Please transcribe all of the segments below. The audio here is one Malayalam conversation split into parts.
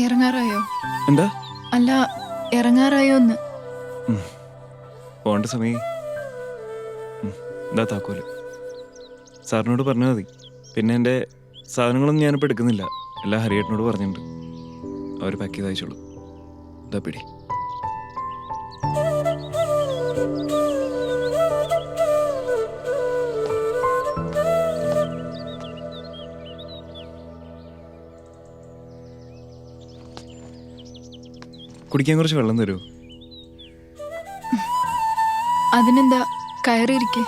ഇറങ്ങാറായോ? എന്താ? അല്ല, ഇറങ്ങാറായോ എന്ന്. പോകേണ്ട സമയം. എന്താ താക്കോല് സാറിനോട് പറഞ്ഞാൽ മതി. പിന്നെ എൻ്റെ സാധനങ്ങളൊന്നും ഞാനിപ്പോൾ എടുക്കുന്നില്ല. എല്ലാം ഹരിയേട്ടനോട് പറഞ്ഞിട്ടുണ്ട്. അവർ പാക്ക് ചെയ്ത് അയച്ചോളൂ. ഇതാ പിടി. കുടിക്കാൻ കുറച്ച് വെള്ളം തരുമോ? അതിനെന്താ, കയറിയിരിക്കെ.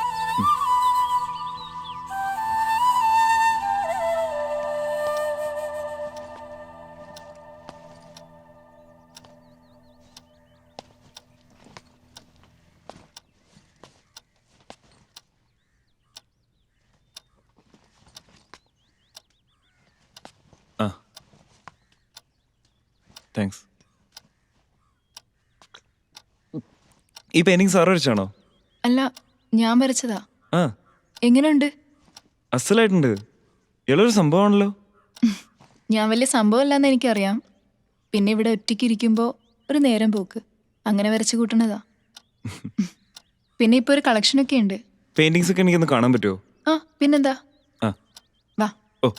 ആ, താങ്ക്സ്. ഈ പെയിന്റിങ് സാറ് വരച്ചാണോ? അല്ല, ഞാൻ വരച്ചതാ. ആ, എങ്ങനെയുണ്ട്? അസലായിട്ടുണ്ട്. ഇയാളൊരു സംഭവമാണല്ലോ. ഞാൻ വലിയ സംഭവമല്ലെന്ന് എനിക്കറിയാം. പിന്നെ ഇവിടെ ഒറ്റയ്ക്ക് ഇരിക്കുമ്പോൾ ഒരു നേരം പോക്ക്, അങ്ങനെ വരച്ചു കൂട്ടണതാ. പിന്നെ ഇപ്പോൾ ഒരു കളക്ഷനൊക്കെ ഉണ്ട്. പെയിന്റിങ്സ് ഒക്കെ എനിക്കൊന്ന് കാണാൻ പറ്റുമോ? ആ, പിന്നെന്താ, ആ, വാ. ഓ,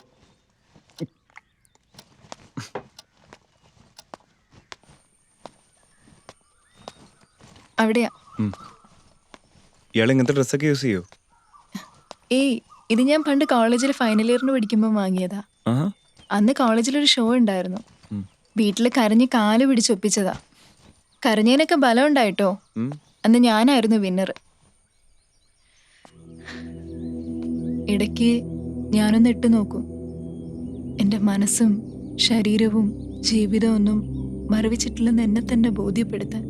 അവിടെയാ. ഇയാൾ ഇങ്ങനത്തെ ഡ്രസ്സൊക്കെ യൂസ് ചെയ്യോ? ഏയ്, ഇത് ഞാൻ പണ്ട് കോളേജിൽ ഫൈനൽ ഇയറിന് പഠിക്കുമ്പോൾ വാങ്ങിയതാ. ആഹാ. അന്ന് കോളേജിലൊരു ഷോ ഉണ്ടായിരുന്നു. വീട്ടിൽ കരഞ്ഞ് കാല് പിടിച്ചൊപ്പിച്ചതാ. കരഞ്ഞതിനൊക്കെ ബലം ഉണ്ടായിട്ടോ. അന്ന് ഞാനായിരുന്നു വിന്നർ. ഇടയ്ക്ക് ഞാനൊന്ന് ഇട്ട് നോക്കും. എൻ്റെ മനസ്സും ശരീരവും ജീവിതവും ഒന്നും മരവിച്ചിട്ടില്ലെന്ന് എന്നെ തന്നെ ബോധ്യപ്പെടുത്താൻ.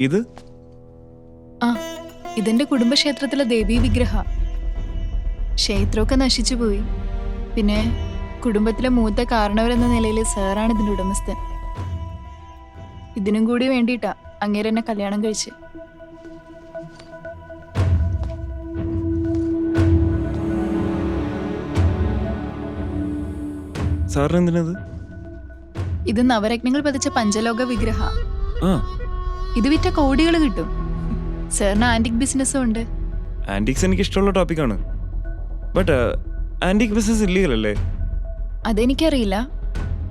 ഇത് ആ, ഇതെന്റെ കുടുംബക്ഷേത്രത്തിലെ ദേവീ വിഗ്രഹ. ക്ഷേത്രമൊക്കെ നശിച്ചുപോയി. പിന്നെ കുടുംബത്തിലെ മൂത്ത കാരണവരെന്ന നിലയിൽ സാറാണ് ഇതിന്റെ ഉടമസ്ഥൻ. ഇതിനും കൂടി വേണ്ടിയിട്ടാ അങ്ങേര് എന്നെ കല്യാണം കഴിച്ച്. സാറിന് എന്തിനത്? ഇത് നവരത്നങ്ങൾ പതിച്ച പഞ്ചലോക വിഗ്രഹ. ആ, ഇത് വിറ്റ കോടികൾ കിട്ടും. സാറിന് ആന്റിക് ബിസിനസ്സും ഉണ്ട്. ആന്റിക്സ് എനിക്ക് ഇഷ്ടമുള്ള ടോപ്പിക്കാണ്. ബട്ട് ആന്റിക് ബിസിനസ് ഇല്ലീഗൽ അല്ലേ? അതെനിക്കറിയില്ല.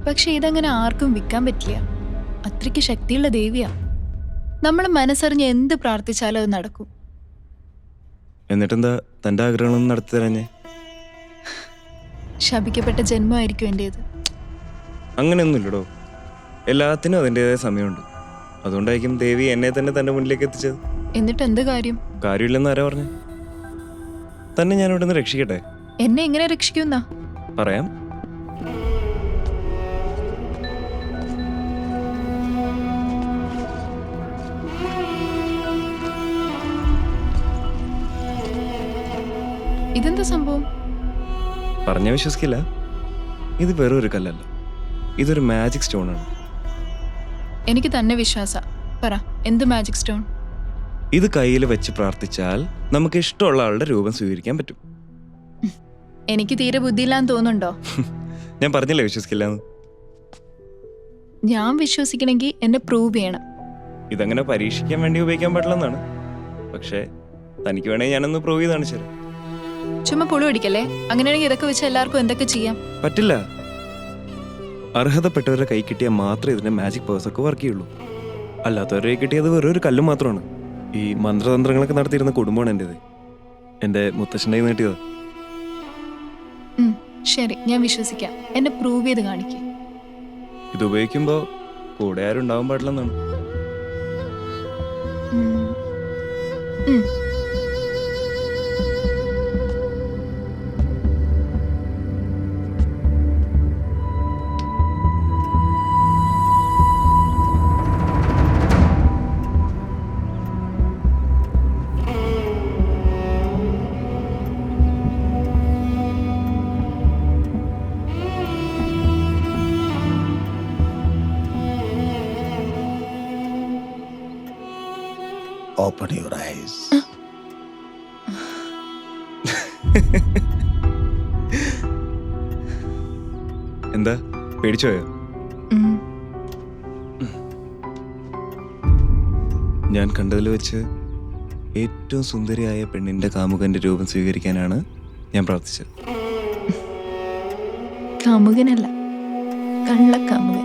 പക്ഷെ ഇതങ്ങനെ ആർക്കും വിൽക്കാൻ പറ്റില്ല. അത്രയ്ക്ക് ശക്തിയുള്ള ദേവിയാ. നമ്മൾ മനസ്സറിഞ്ഞ് എന്ത് പ്രാർത്ഥിച്ചാലും അത് നടക്കും. എന്നിട്ടെന്താ തൻ്റെ ആഗ്രഹങ്ങളൊന്നും നടത്തി തരാഞ്ഞേ? ശപിക്കപ്പെട്ട ജന്മമായിരിക്കും എൻ്റേത്. അങ്ങനെയൊന്നുമില്ലടോ. എല്ലാത്തിനും അതിൻ്റെതായ സമയമുണ്ട്. അതുകൊണ്ടായിരിക്കും ദേവി എന്നെ തന്നെ തൻ്റെ മുന്നിലേക്ക് എത്തിച്ചത്. എന്നിട്ട് എന്ത് കാര്യം? കാര്യമില്ലെന്ന് ആരാ പറഞ്ഞു? തന്നെ ഞാൻ ഇവിടെ നിന്ന് രക്ഷിക്കട്ടെ? എന്നെ എങ്ങനെ രക്ഷിക്കുന്നാ? പറയാം. ഇതെന്താ സംഭവം? പറഞ്ഞാൽ വിശ്വസിക്കില്ല. ഇത് വെറും ഒരു കല്ലല്ല, ഇതൊരു മാജിക് സ്റ്റോണാണ്. എനിക്ക് തന്നെ വിശ്വാസ. പറ, എന്ത് മാജിക് സ്റ്റോൺ? ഇത് കയ്യിൽ വെച്ച് പ്രാർത്ഥിച്ചാൽ നമുക്ക് ഇഷ്ടമുള്ള ആളുടെ രൂപം സ്വീകരിക്കാൻ പറ്റും. എനിക്ക് തീരെ ബുദ്ധിയില്ലാന്ന് തോന്നുന്നുണ്ടോ? ഞാൻ പറഞ്ഞില്ലേ വിശ്വസിക്കില്ലെന്ന്. ഞാൻ വിശ്വസിക്കണമെങ്കിൽ എന്നെ പ്രൂവ് ചെയ്യണം. ഇതങ്ങനെ പരീക്ഷിക്കാൻ വേണ്ടി ഉപയോഗിക്കാൻ പാടില്ലെന്നാണ്. പക്ഷേ തനിക്ക് വേണേ ഞാനൊന്ന് പ്രൂവ് ചെയ്ത് കാണിച്ചു തരാം. ചുമ്മാ പുളു അടിക്കല്ലേ. അങ്ങനെയാണെങ്കിൽ ഇതൊക്കെ വെച്ച് എല്ലാവർക്കും എന്തൊക്കെ ചെയ്യാം? പറ്റില്ല. അർഹതപ്പെട്ടവരുടെ കൈ കിട്ടിയാൽ മാത്രമേ ഇതിന്റെ മാജിക് പവേഴ്സ് ഒക്കെ വർക്ക് ചെയ്യുള്ളൂ. അല്ലാത്തവരുടെ കൈ കിട്ടിയത് വെറും ഒരു കല്ല് മാത്രമാണ്. ഈ മന്ത്രതന്ത്രങ്ങളൊക്കെ നടത്തിയിരുന്ന കുടുംബമാണ് എൻ്റെത്. എൻ്റെ മുത്തശ്ശൻ്റെ കയ്യിൽ നീട്ടിയത്. ശരി, ഞാൻ വിശ്വസിക്കാം. എന്നെ പ്രൂവ് ചെയ്ത് കാണിക്കും. ഇത് ഉപയോഗിക്കുമ്പോൾ കൂടെ ആരും ഉണ്ടാവാൻ പാടില്ലെന്നാണ്. Open your eyes. എന്താ പേടിച്ചോയോ? ഉം. ഞാൻ കണ്ടതിൽ വെച്ച് ഏറ്റവും സുന്ദരിയായ പെണ്ണിന്റെ കാമുകന്റെ രൂപം സ്വീകരിക്കാനാണ് ഞാൻ പ്രാർത്ഥിച്ചത്. കാമുകനല്ല, കള്ളക്കാമുകൻ.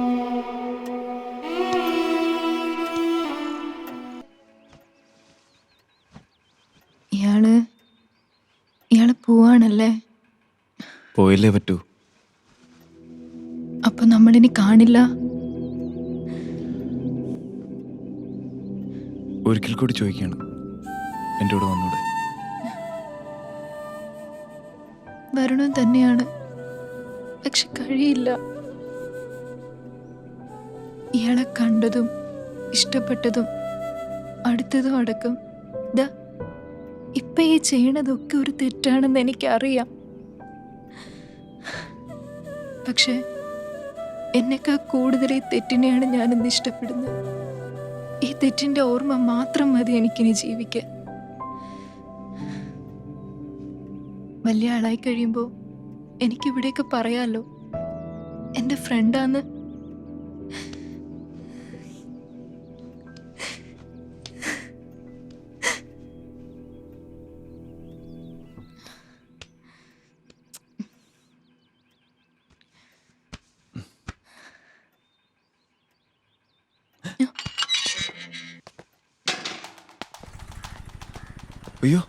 ഇയാള് പോവാണല്ലേ? പോയില്ലേ പറ്റൂ. അപ്പൊ നമ്മളിനി കാണില്ല? ഒരിക്കൽ കൂടി ചോദിക്കുകയാണ്, എൻ്റെ കൂടെ വന്നൂടെ? വരണം തന്നെയാണ്, പക്ഷെ കഴിയില്ല. ഇയാളെ കണ്ടതും ഇഷ്ടപ്പെട്ടതും അടുത്തതും അടക്കം ദാ ഇപ്പൊ ഈ ചെയ്യണതൊക്കെ ഒരു തെറ്റാണെന്ന് എനിക്കറിയാം. പക്ഷെ എന്നെക്കാൾ കൂടുതൽ ഈ തെറ്റിനെയാണ് ഞാനിന്ന് ഇഷ്ടപ്പെടുന്നത്. ഈ തെറ്റിന്റെ ഓർമ്മ മാത്രം മതി എനിക്കിനി ജീവിക്കാൻ. വലിയ ആളായി കഴിയുമ്പോൾ എനിക്കിവിടെയൊക്കെ പറയാലോ എൻ്റെ ഫ്രണ്ടാന്ന്. അയ്യോ,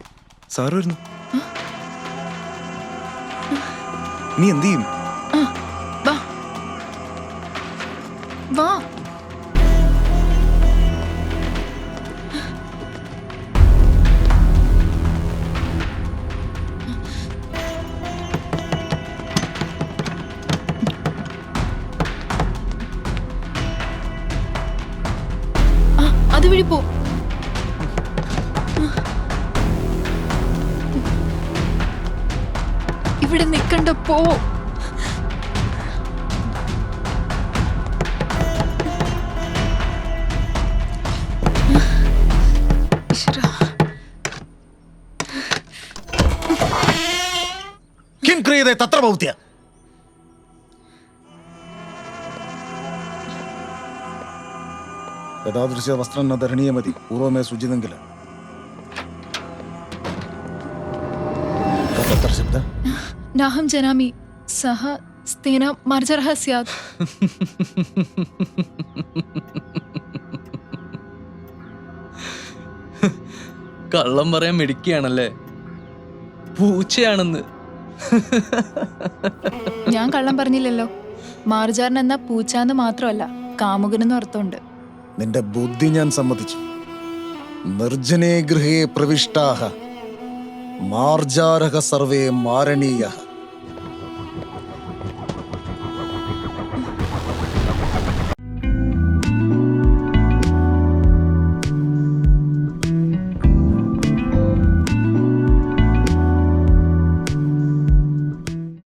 സാറ് വരുന്നു. നീ എന്ത് ചെയ്യും? വാ വാ. അതുവഴി പോ. ഇവിടെ നിൽക്കണ്ട, പോ. किं क्रियते तत्र भवत्या? एतादृश वस्त्रं न धरणीयमति, पूर्वमेव सूचितं किल? तत्र शब्दः नाहं जानामि, सः स्तेन मार्जरः स्यात्. കള്ളം പറയാൻ മിടിക്കുകയാണല്ലേ? പൂച്ചയാണെന്ന്. ഞാൻ കള്ളം പറഞ്ഞില്ലല്ലോ. മാർജാരൻ എന്ന പൂച്ചാന്ന് മാത്രമല്ല, കാമുകനെന്നും അർത്ഥമുണ്ട്. നിന്റെ ബുദ്ധി ഞാൻ സമ്മതിച്ചു. നിർജ്ജനേ ഗൃഹേ പ്രവിഷ്ടാഹ മാർജാരഹ സർവേ മാരണീയഃ.